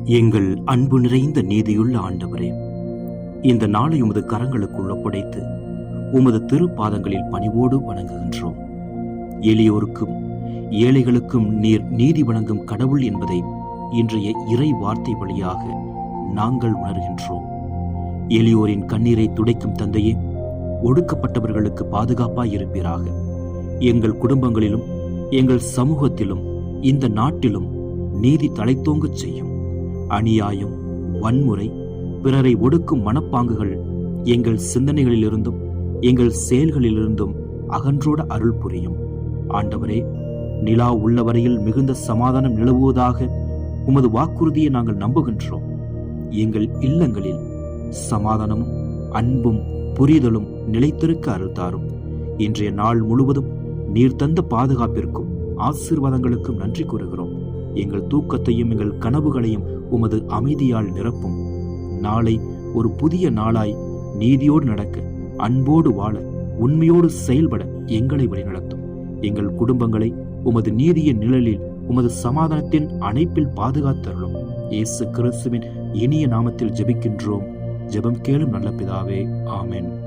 எங்கள் அன்பு நிறைந்த நீதியுள்ள ஆண்டவரே, இந்த நாளை உமது கரங்களுக்குள் ஒப்படைத்து உமது திருப்பாதங்களில் பணிவோடு வணங்குகின்றோம். எளியோருக்கும் ஏழைகளுக்கும் நீர் நீதி வழங்கும் கடவுள் என்பதை இன்றைய இறை வார்த்தை வழியாக நாங்கள் உணர்கின்றோம். எளியோரின் கண்ணீரை துடைக்கும் தந்தையே, ஒடுக்கப்பட்டவர்களுக்கு பாதுகாப்பாய் இருப்பீராக. எங்கள் குடும்பங்களிலும் எங்கள் சமூகத்திலும் இந்த நாட்டிலும் நீதி தழைத்தோங்கச் செய்யும். அநியாயம், வன்முறை, பிறரை ஒடுக்கும் மனப்பாங்குகள் எங்கள் சிந்தனைகளிலிருந்தும் எங்கள் செயல்களிலிருந்தும் அகன்றோட அருள் புரியும். ஆண்டவரே, நிலா உள்ளவரையில் மிகுந்த சமாதானம் நிலவுவதாக உமது வாக்குறுதியை நாங்கள் நம்புகின்றோம். எங்கள் இல்லங்களில் சமாதானமும் அன்பும் புரிதலும் நிலைத்திருக்க அருள் தாரும். இன்றைய நாள் முழுவதும் நீர் தந்த பாதுகாப்பிற்கும் ஆசீர்வாதங்களுக்கும் நன்றி கூறுகிறோம். எங்கள் தூக்கத்தையும் எங்கள் கனவுகளையும் உமது அமைதியால் நிரப்பும். நாளை ஒரு புதிய நாளாய் நீதியோடு நடக்க, அன்போடு வாழ, உண்மையோடு செயல்பட எங்களை வழிநடத்தும். எங்கள் குடும்பங்களை உமது நீதியின் நிழலில் உமது சமாதானத்தின் அணைப்பில் பாதுகாத்தருளும். இயேசு கிறிஸ்துவின் இனிய நாமத்தில் ஜெபிக்கின்றோம். ஜெபம் கேளும் நல்ல பிதாவே, ஆமென்.